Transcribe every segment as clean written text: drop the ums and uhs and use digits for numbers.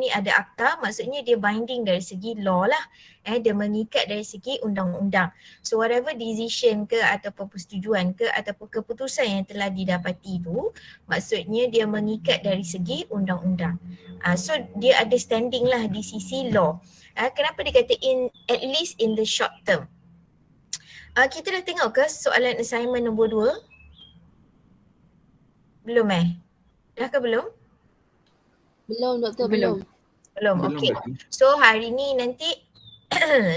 ni ada akta, maksudnya dia binding dari segi law lah. Dia mengikat dari segi undang-undang. So whatever decision ke ataupun persetujuan ke ataupun keputusan yang telah didapati tu, maksudnya dia mengikat dari segi undang-undang. So dia ada standing lah di sisi law. Kenapa dia kata at least in the short term? Kita dah tengok ke soalan assignment nombor 2? Belum Dah ke belum? Belum doktor, belum. Belum. Okey. So hari ni nanti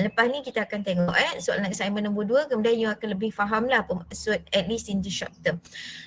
lepas ni kita akan tengok soalan assignment nombor 2, kemudian you akan lebih faham lah apa maksud at least in the short term.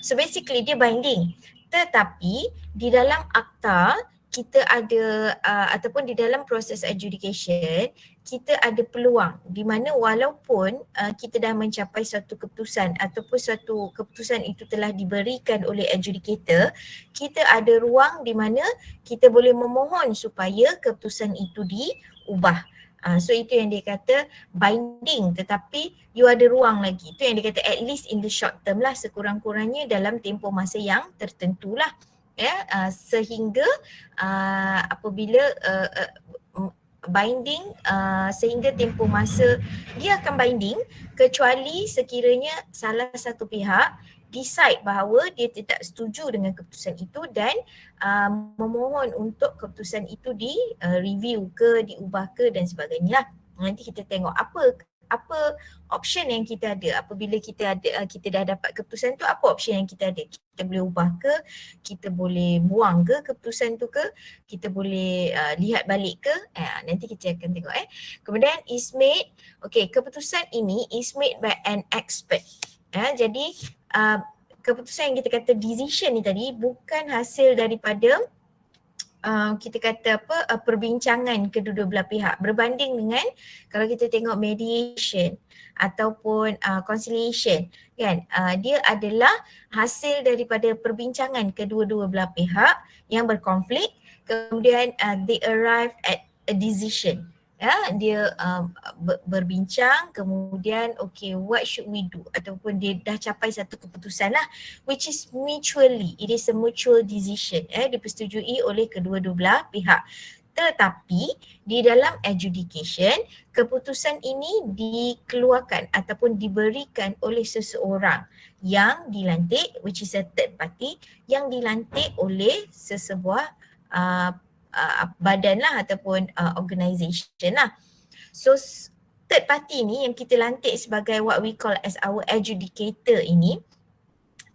So basically dia binding. Tetapi di dalam akta kita ada ataupun di dalam proses adjudication kita ada peluang di mana walaupun kita dah mencapai suatu keputusan ataupun suatu keputusan itu telah diberikan oleh adjudicator, kita ada ruang di mana kita boleh memohon supaya keputusan itu diubah. So itu yang dia kata binding, tetapi you ada ruang lagi. Itu yang dia kata at least in the short term lah, sekurang-kurangnya dalam tempoh masa yang tertentu lah. Sehingga apabila binding sehingga tempoh masa dia akan binding kecuali sekiranya salah satu pihak decide bahawa dia tidak setuju dengan keputusan itu dan memohon untuk keputusan itu di review ke, diubah ke dan sebagainya lah. Nanti kita tengok apa option yang kita ada apabila kita dah dapat keputusan tu, apa option yang kita ada. Kita boleh ubah ke, kita boleh buang ke keputusan tu ke, kita boleh lihat balik ke, nanti kita akan tengok. Kemudian is made, keputusan ini is made by an expert. Jadi keputusan yang kita kata decision ni tadi bukan hasil daripada kita kata perbincangan kedua-dua belah pihak, berbanding dengan kalau kita tengok mediation ataupun conciliation kan, dia adalah hasil daripada perbincangan kedua-dua belah pihak yang berkonflik, kemudian they arrive at a decision. Dia berbincang, kemudian what should we do, ataupun dia dah capai satu keputusan lah, which is mutually, it is a mutual decision, dipersetujui oleh kedua-dua belah pihak. Tetapi di dalam adjudication, keputusan ini dikeluarkan ataupun diberikan oleh seseorang yang dilantik, which is a third party, yang dilantik oleh sesebuah badan lah ataupun organisation lah. So third party ni yang kita lantik sebagai what we call as our adjudicator ini,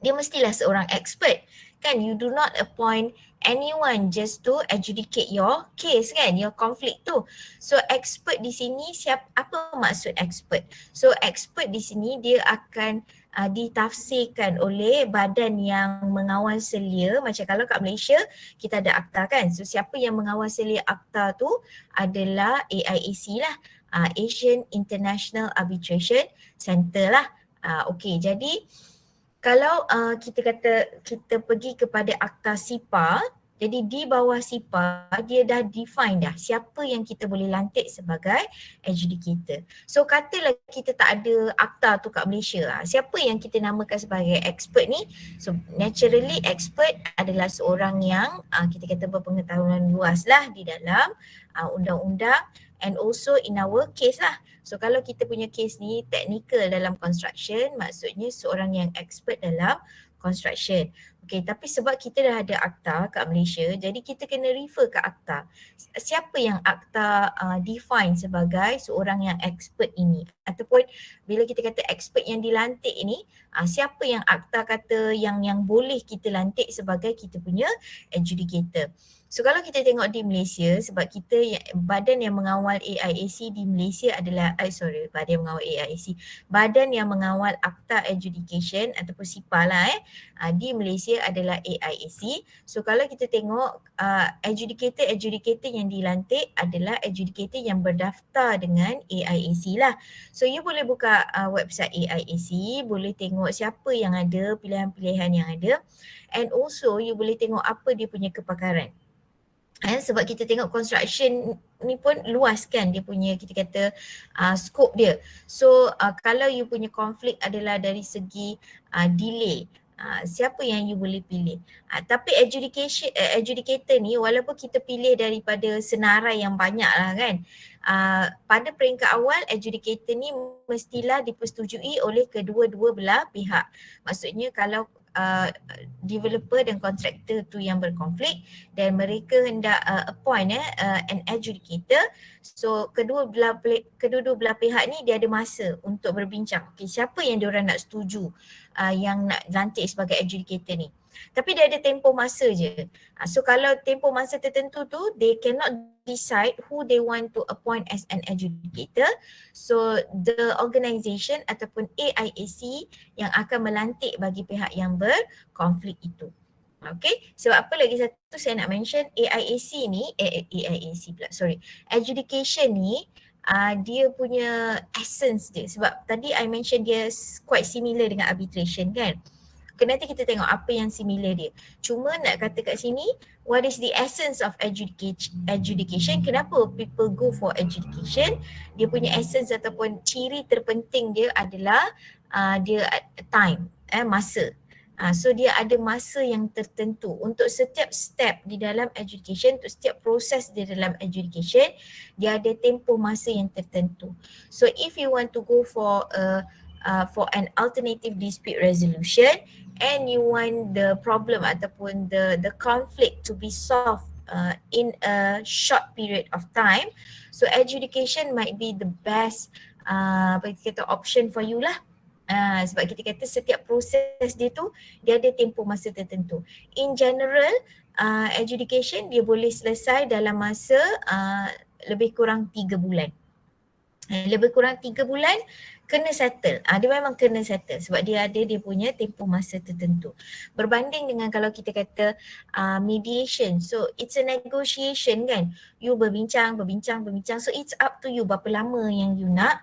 dia mestilah seorang expert kan. You do not appoint anyone just to adjudicate your case kan, your conflict tu. So expert di sini apa maksud expert? So expert di sini dia akan ditafsirkan oleh badan yang mengawal selia. Macam kalau kat Malaysia kita ada akta kan. So siapa yang mengawal selia akta tu adalah AIAC lah, Asian International Arbitration Center lah. Jadi kalau kita kata kita pergi kepada akta SIPA, jadi di bawah SIPA dia dah define dah siapa yang kita boleh lantik sebagai adjudicator. So katalah kita tak ada akta tu kat Malaysia, siapa yang kita namakan sebagai expert ni? So naturally expert adalah seorang yang kita kata berpengetahuan luas lah di dalam undang-undang and also in our case lah. So kalau kita punya case ni technical dalam construction, maksudnya seorang yang expert dalam construction. Tapi sebab kita dah ada akta kat Malaysia, jadi kita kena refer ke akta. Siapa yang akta define sebagai seorang yang expert ini? Ataupun bila kita kata expert yang dilantik ini, siapa yang akta kata yang boleh kita lantik sebagai kita punya adjudicator? So kalau kita tengok di Malaysia, sebab kita badan yang mengawal AIAC di Malaysia adalah badan yang mengawal akta adjudication ataupun SIPA lah di Malaysia adalah AIAC. So kalau kita tengok adjudicator yang dilantik adalah adjudicator yang berdaftar dengan AIAC lah. So you boleh buka website AIAC, boleh tengok siapa yang ada, pilihan-pilihan yang ada, and also you boleh tengok apa dia punya kepakaran. Sebab kita tengok construction ni pun luas kan dia punya kita kata scope dia. So kalau you punya konflik adalah dari segi delay, Siapa yang you boleh pilih. Tapi adjudicator ni walaupun kita pilih daripada senarai yang banyak lah kan, pada peringkat awal adjudicator ni mestilah dipersetujui oleh kedua-dua belah pihak. Maksudnya kalau developer dan kontraktor tu yang berkonflik dan mereka hendak appoint an adjudicator, so kedua-dua belah pihak ni dia ada masa untuk berbincang. Okay, siapa yang diorang nak setuju yang nak lantik sebagai adjudicator ni. Tapi dia ada tempoh masa je. So kalau tempoh masa tertentu tu, they cannot decide who they want to appoint as an adjudicator. So the organisation ataupun AIAC yang akan melantik bagi pihak yang berkonflik itu. Okay, sebab apa lagi satu saya nak mention, AIAC ni, AIAC pula, sorry, adjudication ni dia punya essence dia, sebab tadi I mention dia quite similar dengan arbitration kan. Nanti kita tengok apa yang similar dia. Cuma nak kata kat sini, what is the essence of adjudication? Kenapa people go for adjudication? Dia punya essence ataupun ciri terpenting dia adalah dia time, masa. So dia ada masa yang tertentu untuk setiap step di dalam adjudication, untuk setiap proses di dalam adjudication, dia ada tempoh masa yang tertentu. So if you want to go for an alternative dispute resolution and you want the problem ataupun the conflict to be solved in a short period of time, so adjudication might be the best option for you lah. Sebab kita kata setiap proses dia tu dia ada tempoh masa tertentu. In general, adjudication dia boleh selesai dalam masa lebih kurang 3 bulan. Lebih kurang 3 bulan kena settle. Dia memang kena settle sebab dia ada dia punya tempoh masa tertentu. Berbanding dengan kalau kita kata mediation, so it's a negotiation kan. You berbincang. So it's up to you berapa lama yang you nak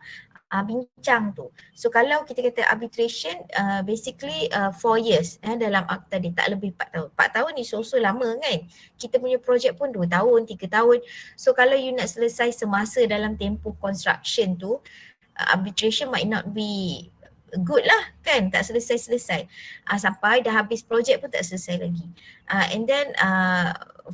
bincang tu. So kalau kita kata arbitration, basically 4 years dalam akta dia, tak lebih 4 tahun. 4 tahun ni so lama kan. Kita punya projek pun 2 tahun, 3 tahun. So kalau you nak selesai semasa dalam tempoh construction tu, arbitration might not be good lah kan, tak selesai-selesai. Sampai dah habis projek pun tak selesai lagi. And then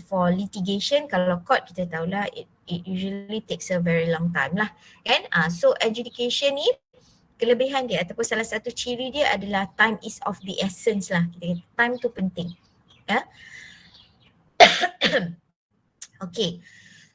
for litigation, kalau court kita tahulah it usually takes a very long time lah kan. So adjudication ni kelebihan dia ataupun salah satu ciri dia adalah time is of the essence lah. Kita kata time tu penting. Ya. Okay.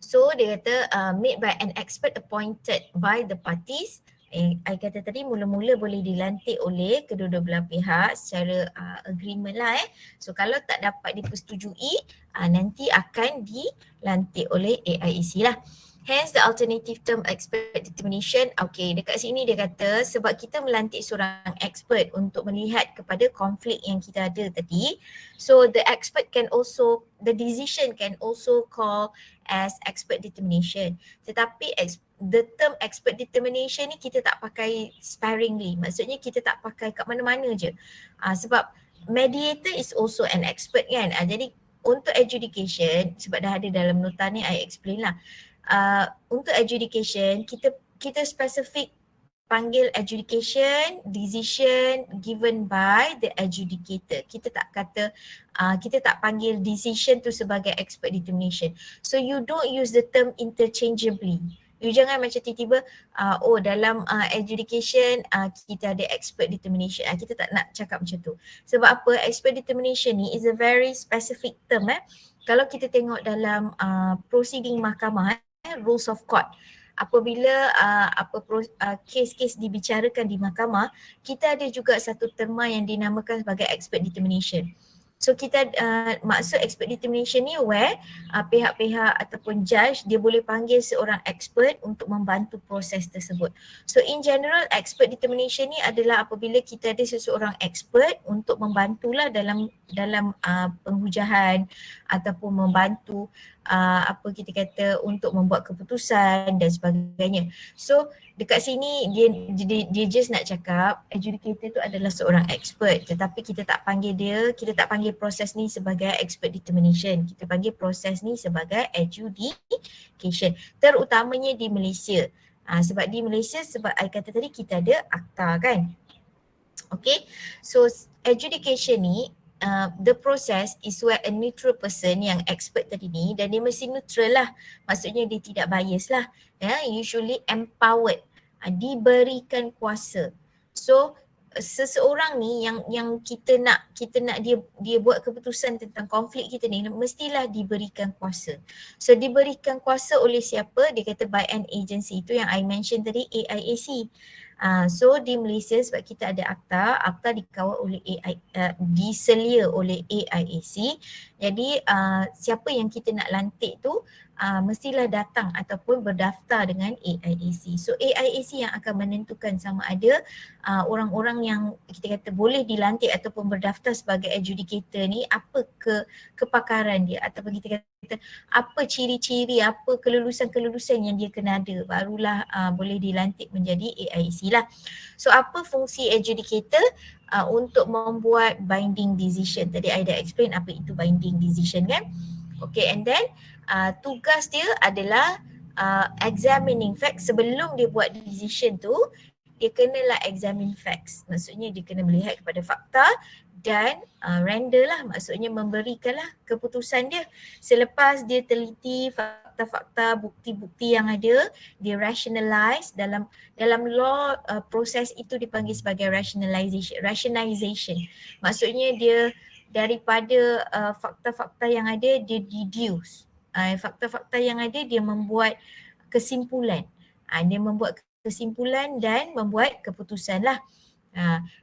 So dia kata made by an expert appointed by the parties. I kata tadi mula-mula boleh dilantik oleh kedua-dua belah pihak secara agreement lah So kalau tak dapat dipersetujui, nanti akan dilantik oleh AIAC lah. Hence the alternative term expert determination. Okay, dekat sini dia kata sebab kita melantik seorang expert untuk melihat kepada konflik yang kita ada tadi. So the expert can also, the decision can also call as expert determination. Tetapi the term expert determination ni kita tak pakai sparingly. Maksudnya kita tak pakai kat mana-mana je. Sebab mediator is also an expert kan. Jadi untuk adjudication, sebab dah ada dalam nota ni I explain lah. Untuk adjudication kita spesifik panggil adjudication decision given by the adjudicator. Kita tak panggil decision tu sebagai expert determination. So you don't use the term interchangeably. You jangan macam tiba-tiba dalam adjudication kita ada expert determination. Kita tak nak cakap macam tu. Sebab apa? Expert determination ni is a very specific term Kalau kita tengok dalam proceeding mahkamah, rules of court, apabila kes-kes dibicarakan di mahkamah, kita ada juga satu terma yang dinamakan sebagai expert determination. So kita maksud expert determination ni where pihak-pihak ataupun judge dia boleh panggil seorang expert untuk membantu proses tersebut. So in general expert determination ni adalah apabila kita ada seseorang expert untuk membantulah dalam penghujahan ataupun membantu kita kata untuk membuat keputusan dan sebagainya. So dekat sini dia just nak cakap adjudicator tu adalah seorang expert, tetapi kita tak panggil proses ni sebagai expert determination. Kita panggil proses ni sebagai adjudication, terutamanya di Malaysia. Sebab di Malaysia, sebab I kata tadi kita ada akta kan. Okay, so adjudication ni the process is where a neutral person yang expert tadi ni, dan dia mesti neutral lah, maksudnya dia tidak bias lah, usually empowered, diberikan kuasa. So seseorang ni yang kita nak dia buat keputusan tentang konflik kita ni mestilah diberikan kuasa. So diberikan kuasa oleh siapa? Dia kata by an agency, itu yang I mention tadi, AIAC. So di Malaysia sebab kita ada akta dikawal oleh diselia oleh AIAC. Jadi siapa yang kita nak lantik tu mestilah datang ataupun berdaftar dengan AIAC. So AIAC yang akan menentukan sama ada orang-orang yang kita kata boleh dilantik ataupun berdaftar sebagai adjudicator ni apa kepakaran dia, ataupun kita kata apa ciri-ciri, apa kelulusan-kelulusan yang dia kena ada, barulah boleh dilantik menjadi AIAC lah. So apa fungsi adjudicator? Untuk membuat binding decision. Tadi I dah explain apa itu binding decision kan. Okay, and then tugas dia adalah examining facts. Sebelum dia buat decision tu, dia kenalah examine facts. Maksudnya dia kena melihat kepada fakta dan render lah, maksudnya memberikanlah keputusan dia. Selepas dia teliti fakta-fakta, bukti-bukti yang ada, dia rationalize. Dalam law, proses itu dipanggil sebagai rationalization. Maksudnya dia daripada fakta-fakta yang ada, dia deduce. Fakta-fakta yang ada, dia membuat kesimpulan. Dia membuat kesimpulan dan membuat keputusan lah.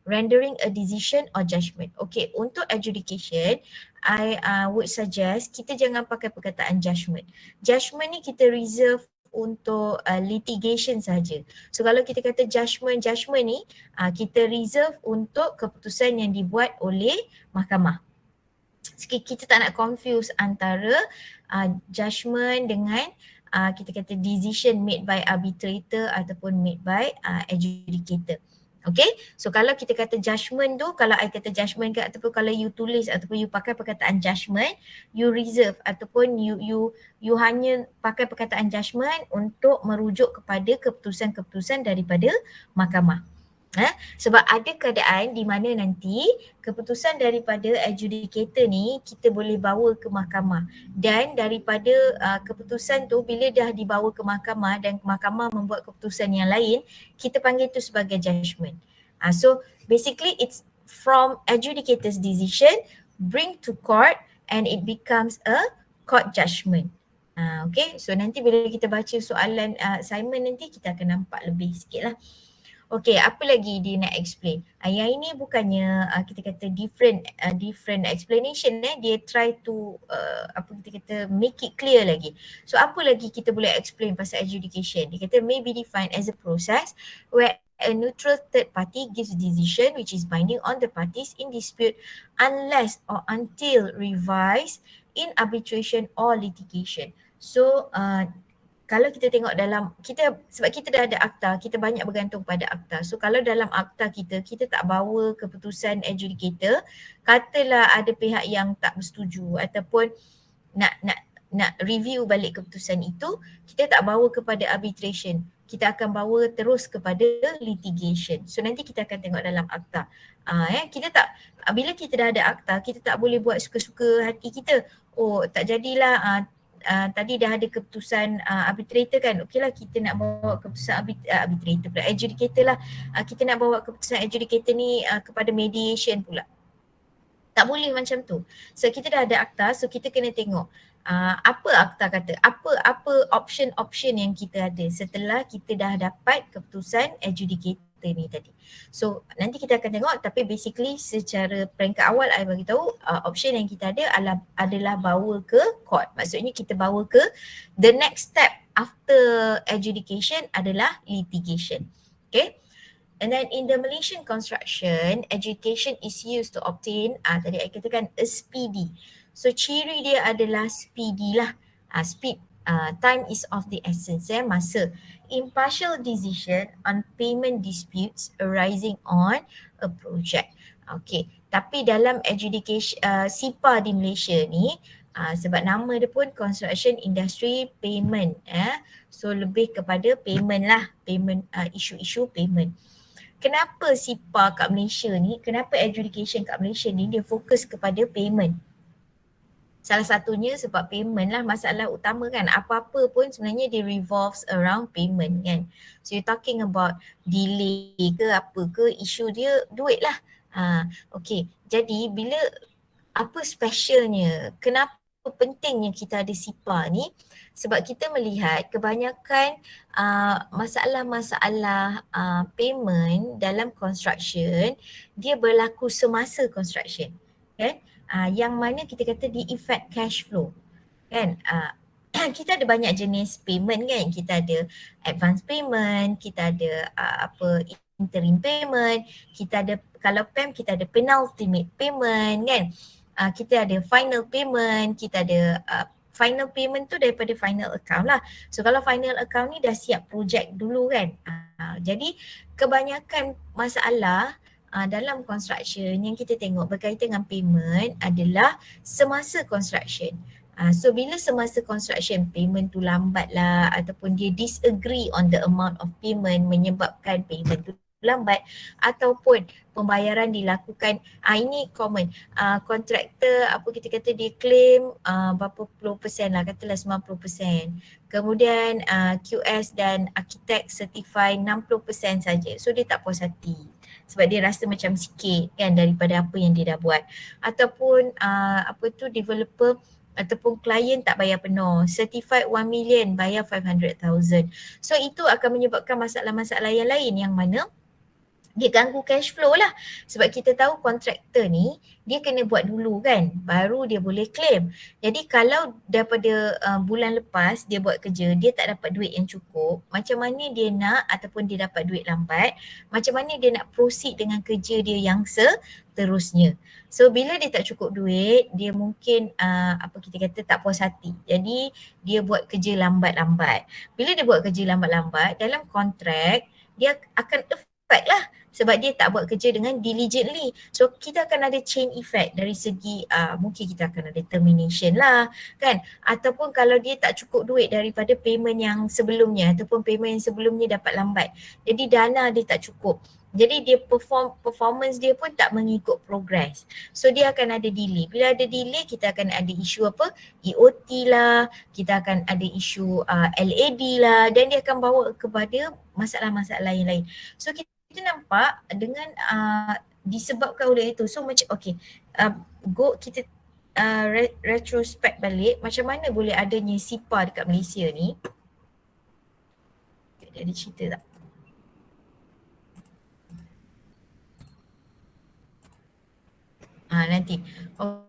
Rendering a decision or judgment. Okay, untuk adjudication, I would suggest kita jangan pakai perkataan judgment. Judgment ni kita reserve untuk litigation saja. So kalau kita kata judgment ni, kita reserve untuk keputusan yang dibuat oleh mahkamah. Kita tak nak confuse antara judgment dengan kita kata decision made by arbitrator ataupun made by adjudicator. Okay, so kalau kita kata judgment tu, kalau I kata judgment ke, ataupun kalau you tulis ataupun you pakai perkataan judgment, you reserve ataupun you hanya pakai perkataan judgment untuk merujuk kepada keputusan-keputusan daripada mahkamah. Sebab ada keadaan di mana nanti keputusan daripada adjudicator ni kita boleh bawa ke mahkamah, dan daripada keputusan tu bila dah dibawa ke mahkamah dan mahkamah membuat keputusan yang lain, kita panggil itu sebagai judgment. So basically it's from adjudicator's decision bring to court and it becomes a court judgment. Okay, so nanti bila kita baca soalan assignment nanti kita akan nampak lebih sikit lah. Okay, apa lagi dia nak explain? Yang ini bukannya kita kata different explanation, dia try to apa kita kata make it clear lagi. So apa lagi kita boleh explain pasal adjudication? Dia kata may be defined as a process where a neutral third party gives decision which is binding on the parties in dispute unless or until revised in arbitration or litigation. So kalau kita tengok dalam sebab kita dah ada akta, kita banyak bergantung pada akta. So kalau dalam akta kita tak bawa keputusan adjudicator, katalah ada pihak yang tak bersetuju ataupun nak review balik keputusan itu, kita tak bawa kepada arbitration. Kita akan bawa terus kepada litigation. So nanti kita akan tengok dalam akta. Kita tak, bila kita dah ada akta, kita tak boleh buat suka-suka hati kita. Oh, tak jadilah tadi dah ada keputusan arbitrator kan, okeylah kita nak bawa keputusan arbitrator pula, adjudicator lah, kita nak bawa keputusan adjudicator ni kepada mediation pula. Tak boleh macam tu. So kita dah ada akta, so kita kena tengok apa akta kata, apa option yang kita ada setelah kita dah dapat keputusan adjudicator ni tadi. So nanti kita akan tengok, tapi basically secara peringkat awal I bagi tahu option yang kita ada adalah bawa ke court. Maksudnya kita bawa ke the next step after adjudication adalah litigation. Okay. And then in the Malaysian construction, adjudication is used to obtain tadi I katakan a speedy. So ciri dia adalah speedy lah. Speed, time is of the essence, masa. Impartial decision on payment disputes arising on a project. Okay, tapi dalam adjudication SIPA di Malaysia ni, sebab nama dia pun Construction Industry Payment, so lebih kepada payment lah, payment, isu-isu payment. kenapa SIPA kat Malaysia ni, kenapa education kat Malaysia ni dia fokus kepada payment. Salah satunya sebab payment lah masalah utama kan. Apa-apa pun sebenarnya dia revolves around payment kan. So you're talking about delay ke apa ke, isu dia duit lah. Okay, jadi bila apa specialnya, kenapa pentingnya kita ada SIPA ni, sebab kita melihat kebanyakan masalah-masalah payment dalam construction dia berlaku semasa construction kan. Yang mana kita kata di effect cash flow kan. Kita ada banyak jenis payment kan. Kita ada advance payment, kita ada interim payment, kita ada, kalau PAM kita ada penultimate payment kan. Kita ada final payment, kita ada final payment tu daripada final account lah. So kalau final account ni dah siap projek dulu kan. Jadi kebanyakan masalah dalam construction yang kita tengok berkaitan dengan payment adalah semasa construction. So bila semasa construction payment tu lambat lah ataupun dia disagree on the amount of payment menyebabkan payment tu lambat ataupun pembayaran dilakukan, ini common, kontraktor kita kata dia claim berapa puluh persen lah, katalah 90%. Kemudian QS dan arkitek certify 60% saja. So dia tak puas hati sebab dia rasa macam sikit kan daripada apa yang dia dah buat. Ataupun developer ataupun klien tak bayar penuh, certified 1 million bayar 500,000. So itu akan menyebabkan masalah-masalah yang lain yang mana dia ganggu cash flow lah. Sebab kita tahu kontraktor ni dia kena buat dulu kan baru dia boleh claim. Jadi kalau daripada bulan lepas dia buat kerja, dia tak dapat duit yang cukup, macam mana dia nak ataupun dia dapat duit lambat, macam mana dia nak proceed dengan kerja dia yang seterusnya. So bila dia tak cukup duit, dia mungkin kita kata tak puas hati. Jadi dia buat kerja lambat-lambat. Bila dia buat kerja lambat-lambat dalam kontrak, dia akan affect lah sebab dia tak buat kerja dengan diligently. So kita akan ada chain effect dari segi mungkin kita akan ada termination lah kan, ataupun kalau dia tak cukup duit daripada payment yang sebelumnya ataupun payment yang sebelumnya dapat lambat, jadi dana dia tak cukup, jadi dia performance dia pun tak mengikut progress. So dia akan ada delay. Bila ada delay kita akan ada isu EOT lah, kita akan ada isu LAD lah, dan dia akan bawa kepada masalah-masalah yang lain. So kita nampak dengan disebabkan oleh itu. So macam kita retrospect balik macam mana boleh adanya SIPA dekat Malaysia ni. Ada cerita tak? Nanti.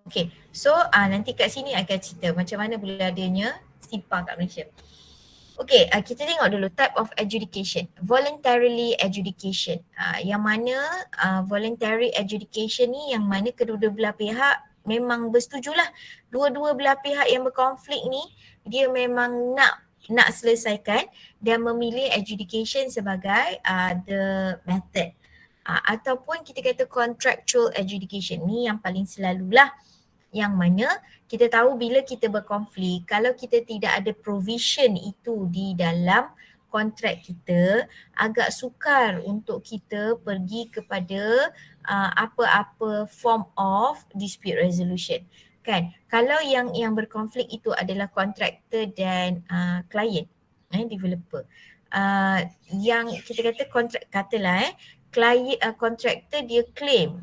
Okay. So nanti kat sini akan cerita macam mana boleh adanya SIPA kat Malaysia. Okay, kita tengok dulu type of adjudication. Voluntarily adjudication. Yang mana voluntary adjudication ni yang mana kedua-dua belah pihak memang bersetujulah. Dua-dua belah pihak yang berkonflik ni dia memang nak selesaikan dan memilih adjudication sebagai the method. Ataupun kita kata contractual adjudication ni yang paling selalulah, yang mana kita tahu bila kita berkonflik, kalau kita tidak ada provision itu di dalam kontrak kita, agak sukar untuk kita pergi kepada apa-apa form of dispute resolution kan. Kalau yang berkonflik itu adalah kontraktor dan klien, developer, yang kita kata kontrak, katalah klien kontraktor dia claim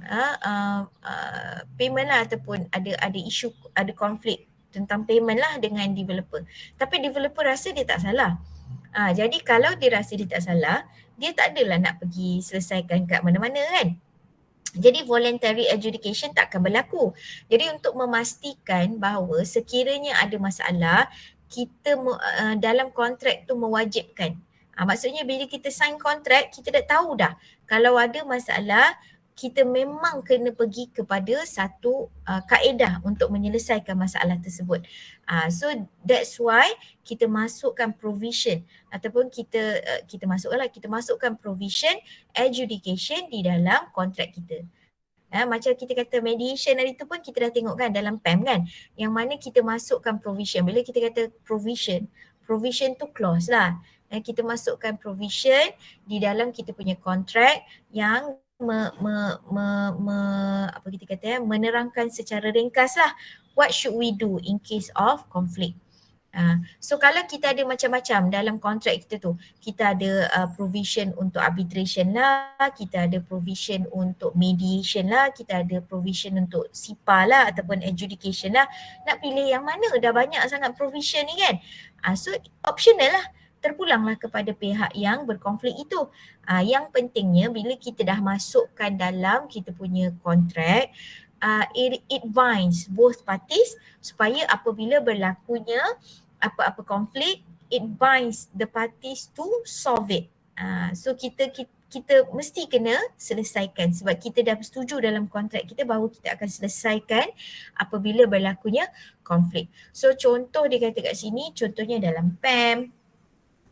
payment lah ataupun ada isu, ada konflik tentang payment lah dengan developer, tapi developer rasa dia tak salah. Jadi kalau dia rasa dia tak salah, dia tak adalah nak pergi selesaikan kat mana-mana kan. Jadi voluntary adjudication tak akan berlaku. Jadi untuk memastikan bahawa sekiranya ada masalah, kita dalam kontrak tu mewajibkan. Maksudnya bila kita sign kontrak, kita dah tahu dah kalau ada masalah, kita memang kena pergi kepada satu kaedah untuk menyelesaikan masalah tersebut. So that's why kita masukkan provision ataupun kita masukkan provision adjudication di dalam kontrak kita. Macam kita kata mediation hari tu pun kita dah tengok kan dalam PAM kan, yang mana kita masukkan provision. Bila kita kata provision provision tu clause lah. Kita masukkan provision di dalam kita punya kontrak yang apa kita kata menerangkan secara ringkas lah what should we do in case of conflict. So kalau kita ada macam-macam dalam kontrak kita tu, kita ada provision untuk arbitration lah, kita ada provision untuk mediation lah, kita ada provision untuk SIPA lah ataupun adjudication lah. Nak pilih yang mana? Dah banyak sangat provision ni kan. So optional lah, terpulanglah kepada pihak yang berkonflik itu. Yang pentingnya bila kita dah masukkan dalam kita punya kontrak, it binds both parties supaya apabila berlakunya apa-apa konflik, it binds the parties to solve it. So kita mesti kena selesaikan sebab kita dah setuju dalam kontrak kita bahawa kita akan selesaikan apabila berlakunya konflik. So contoh dia kata kat sini, contohnya dalam PAM.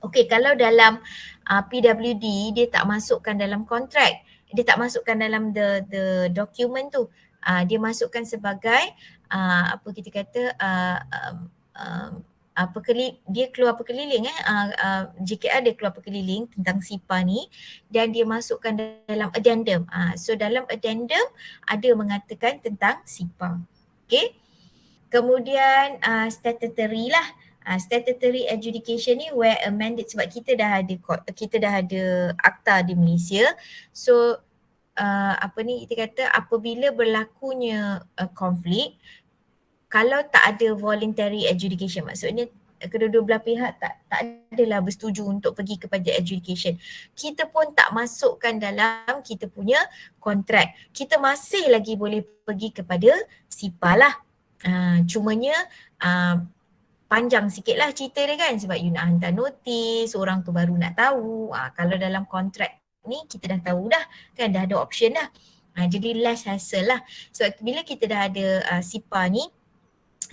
Okey, kalau dalam PWD dia tak masukkan dalam kontrak, dia tak masukkan dalam the document tu. Dia masukkan sebagai apa kita kata dia keluar perkeliling JKR dia keluar perkeliling tentang SIPA ni dan dia masukkan dalam addendum. So dalam addendum ada mengatakan tentang SIPA. Okey. Kemudian statutory lah. Statutory adjudication ni where amended sebab kita dah ada akta di Malaysia. So kita kata apabila berlakunya konflik, kalau tak ada voluntary adjudication, maksudnya kedua-dua belah pihak tak adalah bersetuju untuk pergi kepada adjudication, kita pun tak masukkan dalam kita punya kontrak, kita masih lagi boleh pergi kepada SIPA lah. Cumanya panjang sikit lah cerita dia kan, sebab you nak hantar notis, orang tu baru nak tahu. Kalau dalam kontrak ni kita dah tahu dah kan, dah ada option dah. Jadi less hassle lah. Sebab bila kita dah ada SIPA ni,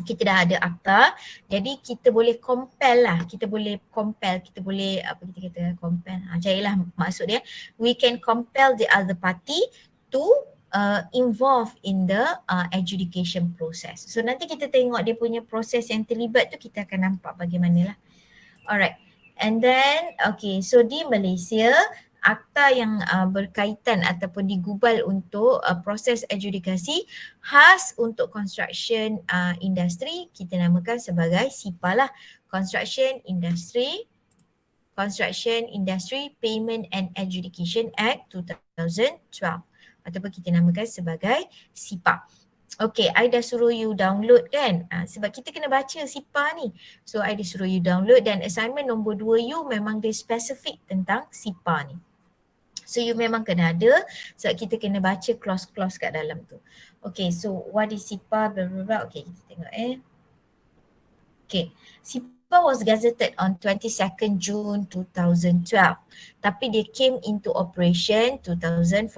kita dah ada akta, jadi kita boleh compel lah, kita boleh carilah maksud dia, we can compel the other party to involve in the adjudication process. So nanti kita tengok dia punya proses yang terlibat tu, kita akan nampak bagaimana lah. Alright, and then so di Malaysia, akta yang berkaitan ataupun digubal untuk proses adjudikasi khas untuk construction industry, kita namakan sebagai SIPA lah, Construction Industry Payment and Adjudication Act 2012, ataupun kita namakan sebagai SIPA. Okay, I dah suruh you download kan, sebab kita kena baca SIPA ni. So I dah suruh you download, dan assignment nombor 2 you memang dia spesifik tentang SIPA ni. So you memang kena ada sebab kita kena baca clause-clause kat dalam tu. Okay, so what is SIPA, blah blah blah. Okay, kita tengok Okay, SIPA was gazetted on 22nd June 2012, tapi dia came into operation 2014.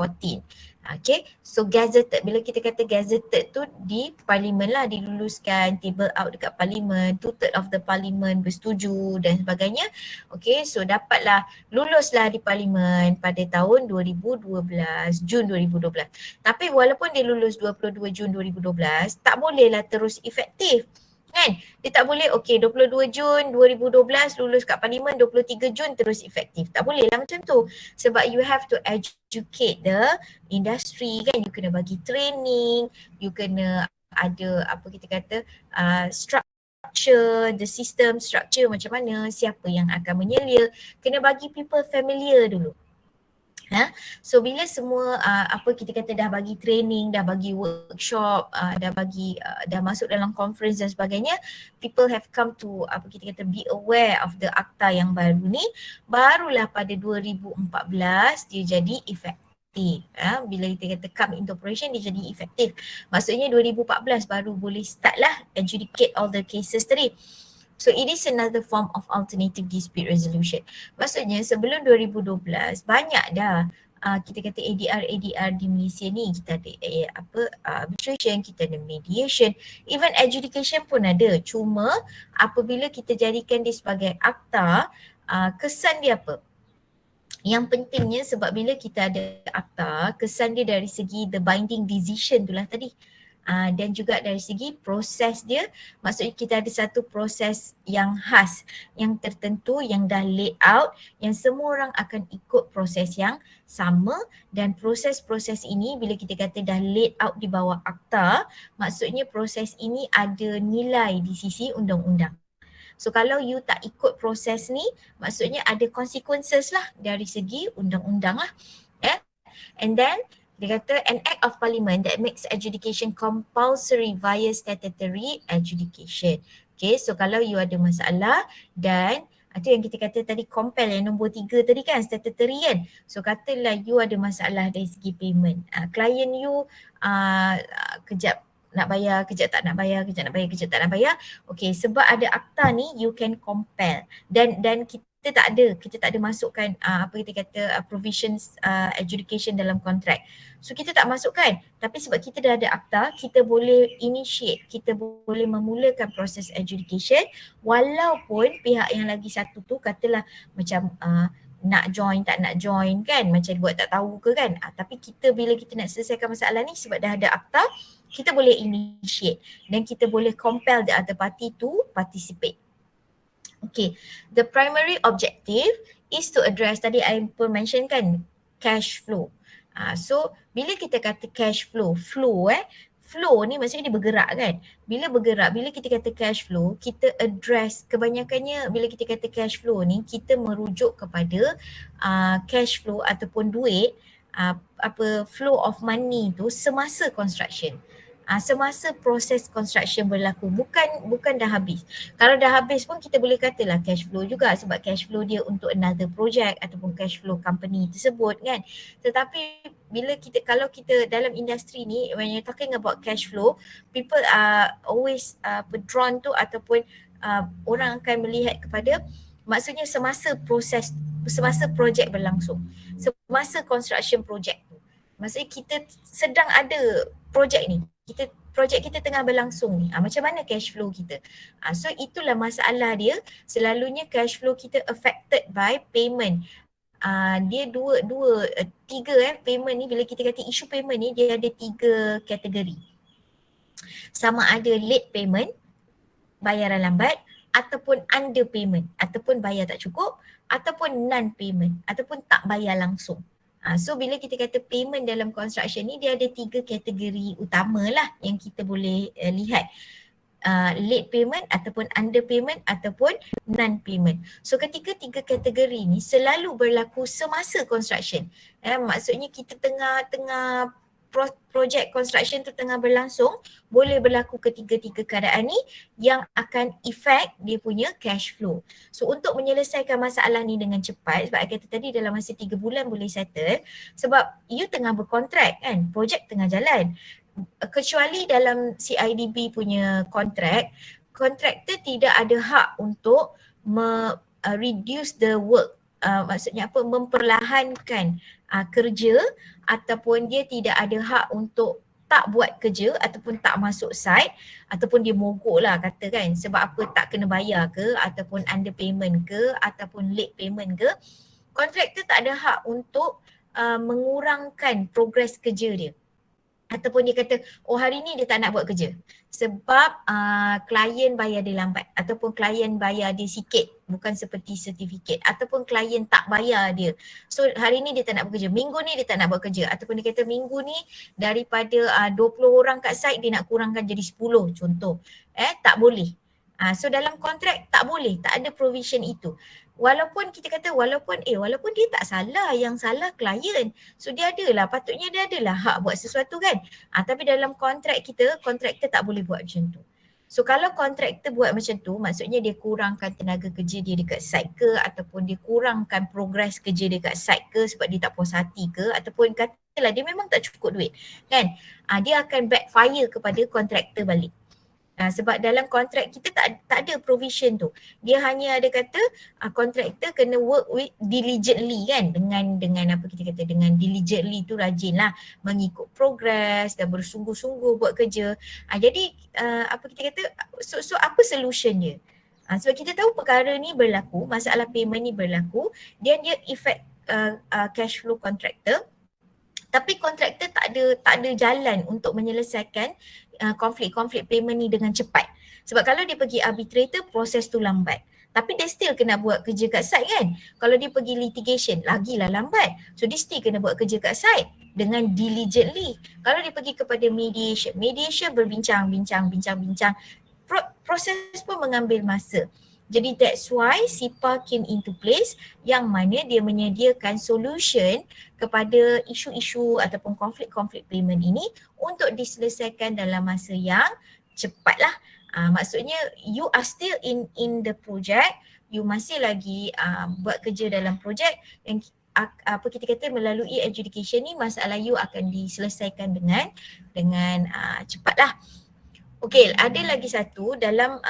Okay, so gazetted, bila kita kata gazetted tu di parlimen lah, diluluskan, table out dekat parlimen, 2/3 of the parlimen bersetuju dan sebagainya. Okay, so dapatlah, luluslah di parlimen pada tahun 2012, Jun 2012. Tapi walaupun dia lulus 22 Jun 2012, tak bolehlah terus efektif. Kan? Dia tak boleh 22 Jun 2012 lulus kat parlimen, 23 Jun terus efektif. Tak boleh lah macam tu. Sebab you have to educate the industry kan. You kena bagi training, you kena ada structure, the system structure macam mana, siapa yang akan menyelia. Kena bagi people familiar dulu. So bila semua kita kata dah bagi training, dah bagi workshop, dah masuk dalam conference dan sebagainya, people have come to be aware of the akta yang baru ni, barulah pada 2014 dia jadi efektif. Bila kita kata come into operation, dia jadi efektif. Maksudnya 2014 baru boleh start lah adjudicate all the cases tadi. So it is another form of alternative dispute resolution. Maksudnya sebelum 2012 banyak dah kita kata ADR di Malaysia ni. Kita ada arbitration, kita ada mediation, even adjudication pun ada. Cuma apabila kita jadikan dia sebagai akta, kesan dia apa? Yang pentingnya sebab bila kita ada akta, kesan dia dari segi the binding decision tu lah tadi. Dan juga dari segi proses dia, maksudnya kita ada satu proses yang khas, yang tertentu, yang dah laid out, yang semua orang akan ikut proses yang sama, dan proses-proses ini bila kita kata dah laid out di bawah akta, maksudnya proses ini ada nilai di sisi undang-undang. So kalau you tak ikut proses ni, maksudnya ada consequences lah dari segi undang-undang lah. And then dia kata an act of parliament that makes adjudication compulsory via statutory adjudication. Okay, so kalau you ada masalah dan itu yang kita kata tadi compel yang nombor 3 tadi kan, statutory kan. So katalah you ada masalah dari segi payment. Klien you kejap nak bayar, kejap tak nak bayar, kejap nak bayar, kejap tak nak bayar. Okay, sebab ada akta ni you can compel. Dan kita tak ada masukkan apa kita kata provisions adjudication dalam kontrak. So kita tak masukkan, tapi sebab kita dah ada akta, kita boleh initiate, kita boleh memulakan proses adjudication walaupun pihak yang lagi satu tu katalah macam nak join tak nak join kan, macam buat tak tahu ke kan. Tapi kita bila kita nak selesaikan masalah ni sebab dah ada akta, kita boleh initiate dan kita boleh compel the other party to participate. Okay, the primary objective is to address, tadi I pun mention kan, cash flow. So bila kita kata cash flow, flow ni maksudnya dia bergerak kan. Bila bergerak, bila kita kata cash flow, kita address kebanyakannya bila kita kata cash flow ni, kita merujuk kepada cash flow ataupun duit, flow of money tu semasa construction. Semasa proses construction berlaku, bukan dah habis. Kalau dah habis pun kita boleh katalah cash flow juga sebab cash flow dia untuk another project ataupun cash flow company tersebut kan. Tetapi kalau kita dalam industri ni, when you're talking about cash flow, people are always drawn to ataupun orang akan melihat kepada maksudnya semasa projek berlangsung, semasa construction project tu. Maksudnya kita sedang ada projek ni, projek kita tengah berlangsung ni, macam mana cash flow kita. So itulah masalah dia, selalunya cash flow kita affected by payment. Dia tiga payment ni, bila kita kata isu payment ni, dia ada 3 kategori. Sama ada late payment, bayaran lambat, ataupun underpayment, ataupun bayar tak cukup, ataupun non-payment, ataupun tak bayar langsung. So bila kita kata payment dalam construction ni, dia ada 3 kategori utama lah yang kita boleh lihat. Late payment ataupun underpayment ataupun non-payment. So ketika 3 kategori ni selalu berlaku semasa construction. Maksudnya kita tengah projek construction tu tengah berlangsung, boleh berlaku ketiga-tiga keadaan ni yang akan effect dia punya cash flow. So untuk menyelesaikan masalah ni dengan cepat, sebab I kata tadi dalam masa 3 bulan boleh settle, sebab you tengah berkontrak kan, projek tengah jalan. Kecuali dalam CIDB punya kontraktor tidak ada hak untuk reduce the work. Maksudnya apa, memperlahankan kerja, ataupun dia tidak ada hak untuk tak buat kerja ataupun tak masuk site, ataupun dia mogok lah kata kan, sebab apa, tak kena bayar ke, ataupun underpayment ke, ataupun late payment ke. Kontraktor tak ada hak untuk mengurangkan progres kerja dia. Ataupun dia kata, oh hari ni dia tak nak buat kerja sebab klien bayar dia lambat, ataupun klien bayar dia sikit, bukan seperti sertifikat, ataupun klien tak bayar dia. So hari ni dia tak nak bekerja, minggu ni dia tak nak buat kerja, ataupun dia kata minggu ni daripada 20 orang kat site dia nak kurangkan jadi 10 contoh. Tak boleh. So dalam kontrak tak boleh, tak ada provision itu. Walaupun kita kata walaupun dia tak salah, yang salah klien. So dia adalah, patutnya dia adalah hak buat sesuatu kan. Tapi dalam kontrak kita, kontraktor tak boleh buat macam tu. So kalau kontraktor buat macam tu, maksudnya dia kurangkan tenaga kerja dia dekat site ke, ataupun dia kurangkan progres kerja dia dekat site ke sebab dia tak puas hati ke, ataupun katalah dia memang tak cukup duit kan. Dia akan backfire kepada kontraktor balik. Sebab dalam kontrak kita tak ada provision tu. Dia hanya ada kata kontraktor kena work with diligently kan, dengan apa kita kata, dengan diligently tu rajinlah mengikut progress dan bersungguh-sungguh buat kerja. Jadi apa kita kata, so apa solution dia? Sebab kita tahu perkara ni berlaku, masalah payment ni berlaku, dia effect cash flow kontraktor. Tapi kontraktor tak ada jalan untuk menyelesaikan konflik-konflik payment ni dengan cepat. Sebab kalau dia pergi arbitrator, proses tu lambat. Tapi dia still kena buat kerja kat site kan. Kalau dia pergi litigation, lagilah lambat. So dia still kena buat kerja kat site dengan diligently. Kalau dia pergi kepada mediation berbincang, proses pun mengambil masa. Jadi that's why SIPA came into place yang mana dia menyediakan solution kepada isu-isu ataupun konflik-konflik payment ini untuk diselesaikan dalam masa yang cepatlah. Maksudnya you are still in the project, you masih lagi buat kerja dalam projek yang apa kita kata melalui adjudication ni masalah you akan diselesaikan dengan cepatlah. Okey, ada lagi satu dalam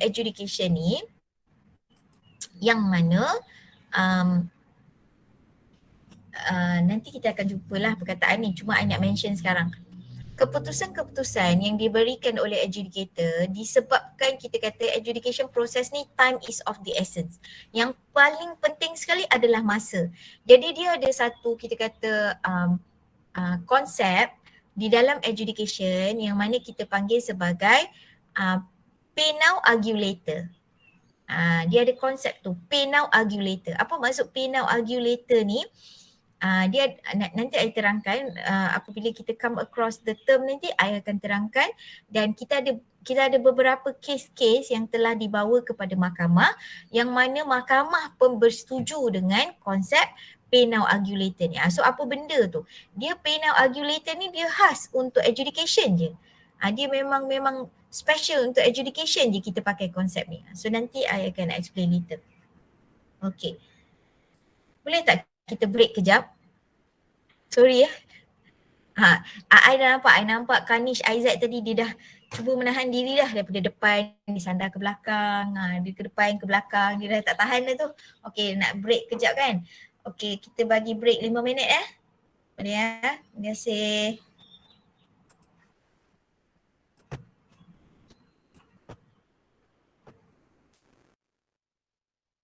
adjudication ni yang mana nanti kita akan jumpalah perkataan ni, cuma I nak mention sekarang. Keputusan-keputusan yang diberikan oleh adjudicator disebabkan kita kata adjudication process ni time is of the essence. Yang paling penting sekali adalah masa. Jadi dia ada satu kita kata konsep di dalam adjudication yang mana kita panggil sebagai pay now, argue later. Dia ada konsep tu, pay now, argue later. Apa maksud pay now, argue later ni? Dia nanti I terangkan apabila kita come across the term nanti I akan terangkan, dan kita ada beberapa kes-kes yang telah dibawa kepada mahkamah yang mana mahkamah pun bersetuju dengan konsep pay now, argue later ni. So apa benda tu? Dia pay now, argue later ni dia khas untuk adjudication je. Dia memang special untuk adjudication je kita pakai konsep ni. So nanti I akan explain later. Okay. Boleh tak kita break kejap? Sorry ya. I nampak Kanish Aizat tadi dia dah cuba menahan diri dah daripada depan, dia sandar ke belakang, dia ke depan ke belakang, dia dah tak tahan dah tu. Okay, nak break kejap kan? Okay, kita bagi break 5 minit boleh ya? Terima kasih.